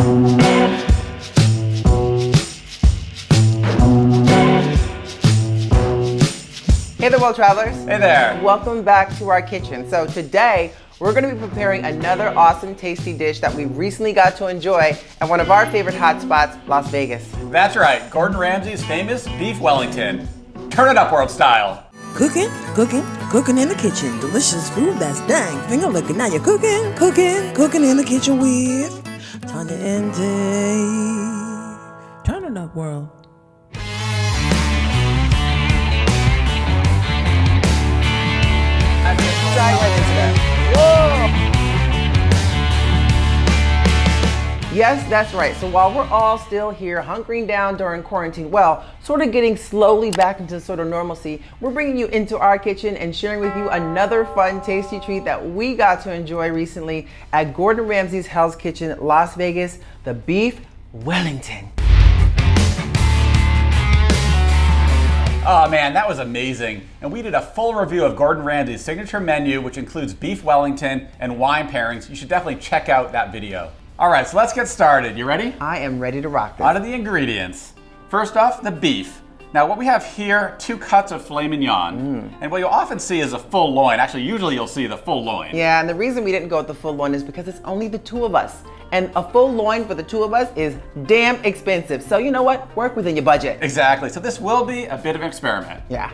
Hey there, world travelers. Hey there. Welcome back to our kitchen. So today, we're going to be preparing another awesome, tasty dish that we recently got to enjoy at one of our favorite hotspots, Las Vegas. That's right, Gordon Ramsay's famous Beef Wellington. Turn it up, world style. Cooking in the kitchen. Delicious food that's dang finger looking. Now you're cooking in the kitchen with Tanya and Dave. Turn it up, world. Dive right into that. Whoa! Yes, that's right. So while we're all still here hunkering down during quarantine, well, sort of getting slowly back into sort of normalcy, we're bringing you into our kitchen and sharing with you another fun, tasty treat that we got to enjoy recently at Gordon Ramsay's Hell's Kitchen, Las Vegas, the Beef Wellington. Oh man, that was amazing. And we did a full review of Gordon Ramsay's signature menu, which includes Beef Wellington and wine pairings. You should definitely check out that video. All right, so let's get started. You ready? I am ready to rock this. On to the ingredients. First off, the beef. Now what we have here, 2 cuts of filet mignon. And what you'll often see is a full loin. Actually, usually you'll see the full loin. Yeah, and the reason we didn't go with the full loin is because it's only the 2 of us. And a full loin for the 2 of us is damn expensive. So you know what? Work within your budget. Exactly, so this will be a bit of an experiment. Yeah.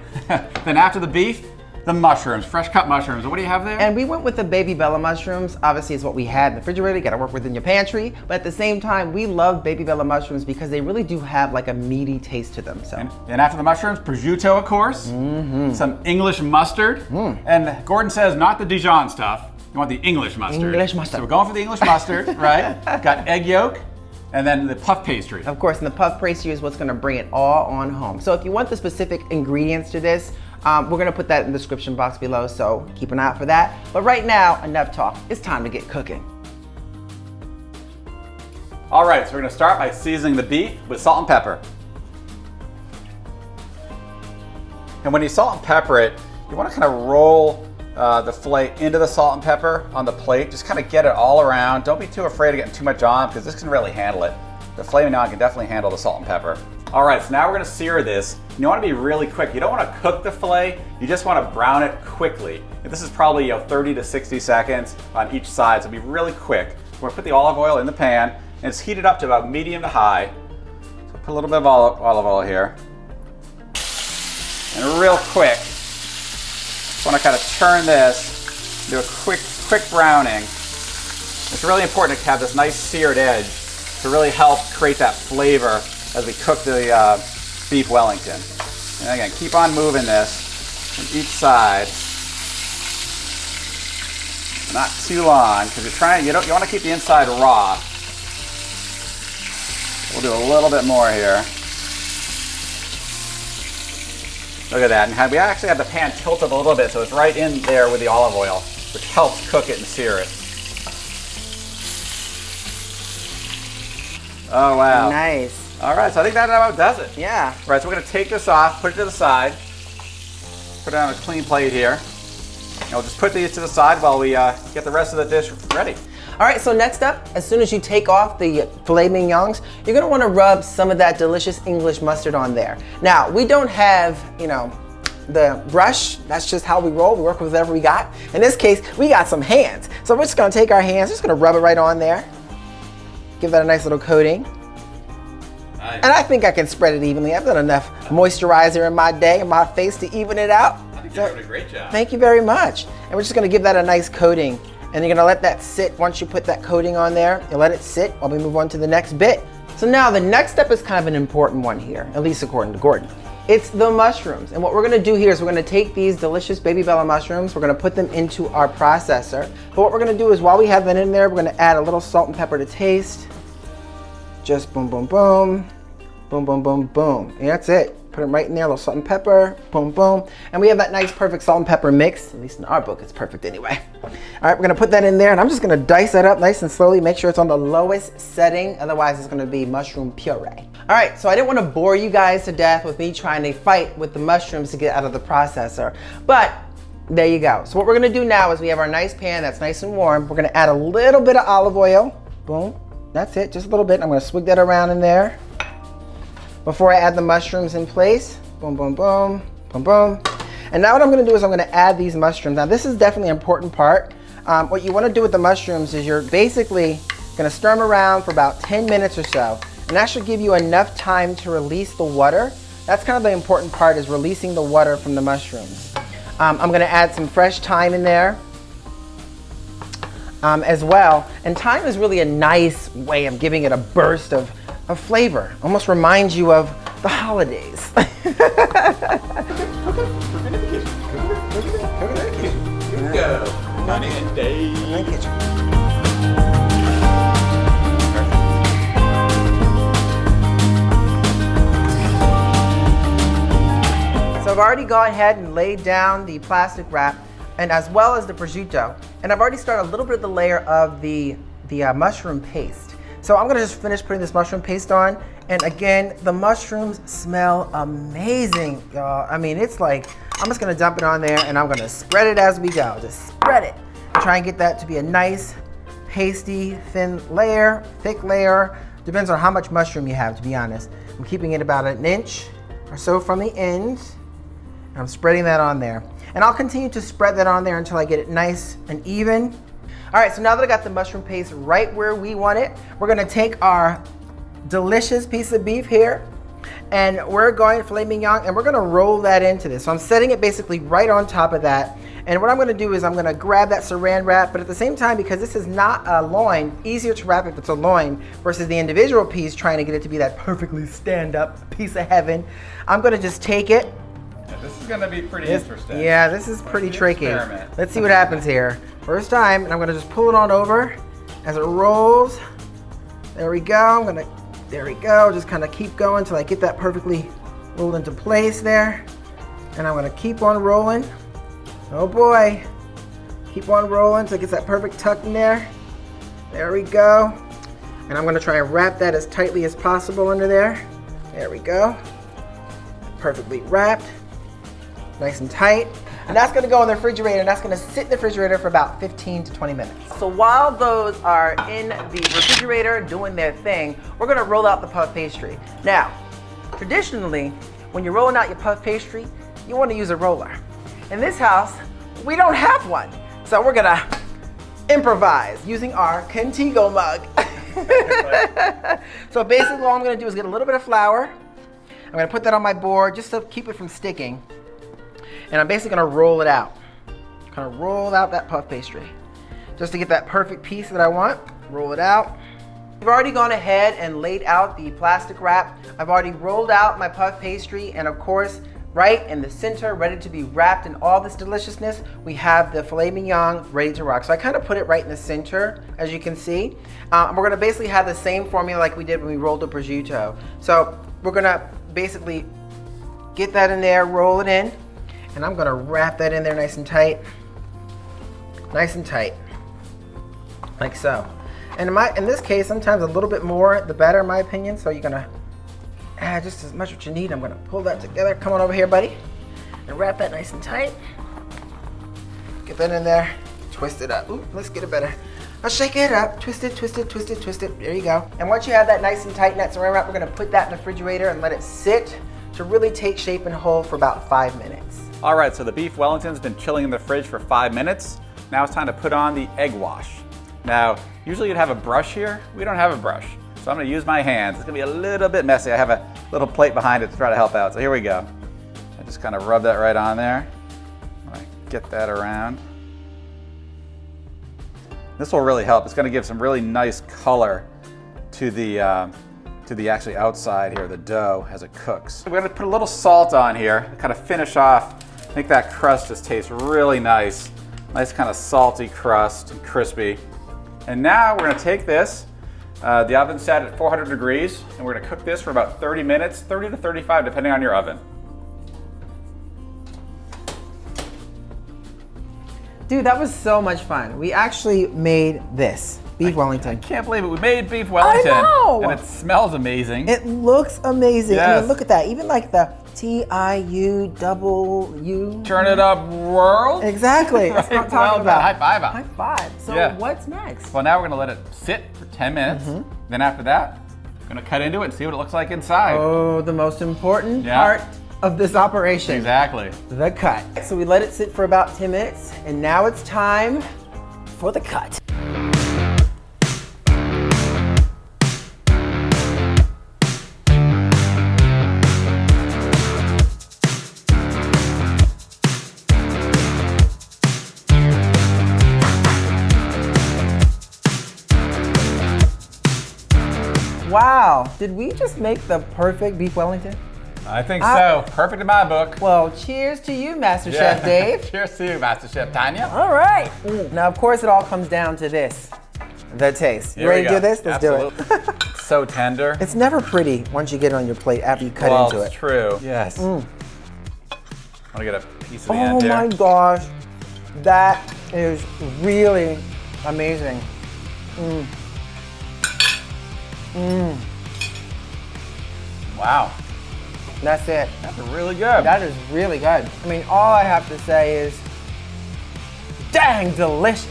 Then after the beef, the mushrooms, fresh cut mushrooms. What do you have there? And we went with the baby Bella mushrooms. Obviously, it's what we had in the refrigerator. You gotta work within your pantry. But at the same time, we love baby Bella mushrooms because they really do have like a meaty taste to them. So. And after the mushrooms, prosciutto, of course. Some English mustard. And Gordon says not the Dijon stuff. You want the English mustard. English mustard. So we're going for the English mustard, right? Got egg yolk, and then the puff pastry. Of course, and the puff pastry is what's gonna bring it all on home. So if you want the specific ingredients to this, we're gonna put that in the description box below, so keep an eye out for that. But right now, enough talk. It's time to get cooking. All right, so we're gonna start by seasoning the beef with salt and pepper. And when you salt and pepper it, you wanna kind of roll the filet into the salt and pepper on the plate. Just kind of get it all around. Don't be too afraid of getting too much on because this can really handle it. The filet mignon can definitely handle the salt and pepper. All right, so now we're gonna sear this. You wanna be really quick. You don't wanna cook the filet, you just wanna brown it quickly. And this is probably 30 to 60 seconds on each side, so be really quick. We're gonna put the olive oil in the pan, and it's heated up to about medium to high. So put a little bit of olive oil here. And real quick, just want to kind of turn this, do a quick browning. It's really important to have this nice seared edge to really help create that flavor as we cook the beef Wellington. And again, keep on moving this from each side. Not too long, because you want to keep the inside raw. We'll do a little bit more here. Look at that, and we actually have the pan tilted a little bit so it's right in there with the olive oil, which helps cook it and sear it. Oh wow. Nice. All right, so I think that about does it. Yeah. All right, so we're gonna take this off, put it to the side, put it on a clean plate here, and we'll just put these to the side while we get the rest of the dish ready. All right, so next up, as soon as you take off the filet mignons, you're gonna wanna rub some of that delicious English mustard on there. Now, we don't have, the brush. That's just how we roll. We work with whatever we got. In this case, we got some hands. So we're just gonna take our hands, just gonna rub it right on there. Give that a nice little coating. Nice. And I think I can spread it evenly. I've done enough moisturizer in my day, in my face to even it out. I think you're doing a great job. Thank you very much. And we're just gonna give that a nice coating. And you're gonna let that sit. Once you put that coating on there, you let it sit while we move on to the next bit. So now the next step is kind of an important one here, at least according to Gordon. It's the mushrooms. And what we're gonna do here is we're gonna take these delicious baby Bella mushrooms, we're gonna put them into our processor. But what we're gonna do is while we have that in there, we're gonna add a little salt and pepper to taste. Just boom, boom, boom, boom, boom, boom, boom. And that's it. Put them right in there, a little salt and pepper, boom, boom. And we have that nice, perfect salt and pepper mix. At least in our book, it's perfect anyway. All right, we're gonna put that in there, and I'm just gonna dice that up nice and slowly, make sure it's on the lowest setting, otherwise it's gonna be mushroom puree. All right, so I didn't wanna bore you guys to death with me trying to fight with the mushrooms to get out of the processor, but there you go. So what we're gonna do now is we have our nice pan that's nice and warm. We're gonna add a little bit of olive oil, boom, That's it, just a little bit. I'm gonna swig that around in there before I add the mushrooms in place. Boom, boom, boom, boom, boom. And now what I'm gonna do is I'm gonna add these mushrooms. Now this is definitely an important part. What you wanna do with the mushrooms is you're basically gonna stir them around for about 10 minutes or so. And that should give you enough time to release the water. That's kind of the important part, is releasing the water from the mushrooms. I'm gonna add some fresh thyme in there as well. And thyme is really a nice way of giving it a burst of flavor. Almost reminds you of the holidays. Here we go. Honey and Dave. So I've already gone ahead and laid down the plastic wrap, and as well as the prosciutto. And I've already started a little bit of the layer of the mushroom paste. So I'm gonna just finish putting this mushroom paste on. And again, the mushrooms smell amazing, y'all. I mean, it's like, I'm just gonna dump it on there and I'm gonna spread it as we go. Just spread it. Try and get that to be a nice, pasty, thin layer, thick layer. Depends on how much mushroom you have, to be honest. I'm keeping it about 1 inch or so from the end. I'm spreading that on there. And I'll continue to spread that on there until I get it nice and even. All right, so now that I got the mushroom paste right where we want it, we're gonna take our delicious piece of beef here, and we're going filet mignon, and we're gonna roll that into this. So I'm setting it basically right on top of that. And what I'm gonna do is I'm gonna grab that saran wrap, but at the same time, because this is not a loin, easier to wrap if it's a loin versus the individual piece, trying to get it to be that perfectly stand-up piece of heaven. I'm gonna just take it. Yeah, this is gonna be pretty interesting. Yeah, this is pretty tricky. Experiment. Let's see what happens here. First time, and I'm gonna just pull it on over as it rolls. There we go, there we go. Just kind of keep going until I get that perfectly rolled into place there. And I'm gonna keep on rolling. Oh boy. Keep on rolling until it gets that perfect tuck in there. There we go. And I'm gonna try and wrap that as tightly as possible under there. There we go. Perfectly wrapped. Nice and tight. And that's gonna go in the refrigerator, and that's gonna sit in the refrigerator for about 15 to 20 minutes. So while those are in the refrigerator doing their thing, we're gonna roll out the puff pastry. Now, traditionally, when you're rolling out your puff pastry, you wanna use a roller. In this house, we don't have one. So we're gonna improvise using our Contigo mug. So basically all I'm gonna do is get a little bit of flour. I'm gonna put that on my board just to keep it from sticking. And I'm basically gonna roll it out. Kind of roll out that puff pastry. Just to get that perfect piece that I want. Roll it out. I've already gone ahead and laid out the plastic wrap. I've already rolled out my puff pastry, and of course, right in the center, ready to be wrapped in all this deliciousness, we have the filet mignon ready to rock. So I kind of put it right in the center, as you can see. We're gonna basically have the same formula like we did when we rolled the prosciutto. So we're gonna basically get that in there, roll it in, and I'm gonna wrap that in there nice and tight. Nice and tight, like so. And in this case, sometimes a little bit more, the better in my opinion. So you're gonna add just as much what you need. I'm gonna pull that together. Come on over here, buddy. And wrap that nice and tight. Get that in there, twist it up. Ooh, let's get it better. I'll shake it up, twist it, twist it, twist it, twist it. There you go. And once you have that nice and tight net saran wrap, we're gonna put that in the refrigerator and let it sit to really take shape and hold for about 5 minutes. All right, so the beef Wellington's been chilling in the fridge for 5 minutes. Now it's time to put on the egg wash. Now, usually you'd have a brush here. We don't have a brush. So I'm gonna use my hands. It's gonna be a little bit messy. I have a little plate behind it to try to help out. So here we go. I just kind of rub that right on there. I get that around. This will really help. It's gonna give some really nice color to the actually outside here, the dough as it cooks. We're gonna put a little salt on here to kind of finish off, make that crust just taste really nice. Nice kind of salty crust and crispy. And now we're gonna take this, the oven's set at 400 degrees, and we're gonna cook this for about 30 minutes, 30 to 35, depending on your oven. Dude, that was so much fun. We actually made this. Beef I Wellington. can't believe it. We made beef Wellington. I know. And it smells amazing. It looks amazing. I Yes. mean, look at that. Even like the TIUW. Turn it up, world. Exactly. That's what I'm Well talking done. about. High five. High five. So Yeah. what's next? Well, now we're gonna let it sit for 10 minutes. Then after that, we're gonna cut into it and see what it looks like inside. Oh, the most important Yeah. part of this operation. Exactly. The cut. So we let it sit for about 10 minutes, and now it's time for the cut. Wow, did we just make the perfect beef Wellington? I think so. Perfect in my book. Well, cheers to you, Master Chef Dave. Cheers to you, Master Chef Tanya. All right. Now, of course, it all comes down to this, the taste. You Here ready we to do go. this? Let's do Absolutely. it. So tender. It's never pretty once you get it on your plate after you cut well, into it's it. true. Yes. Want to get a piece of the Oh end here? my gosh, that is really amazing. Wow. That's it. That's really good. That is really good. I mean, all I have to say is, dang delicious.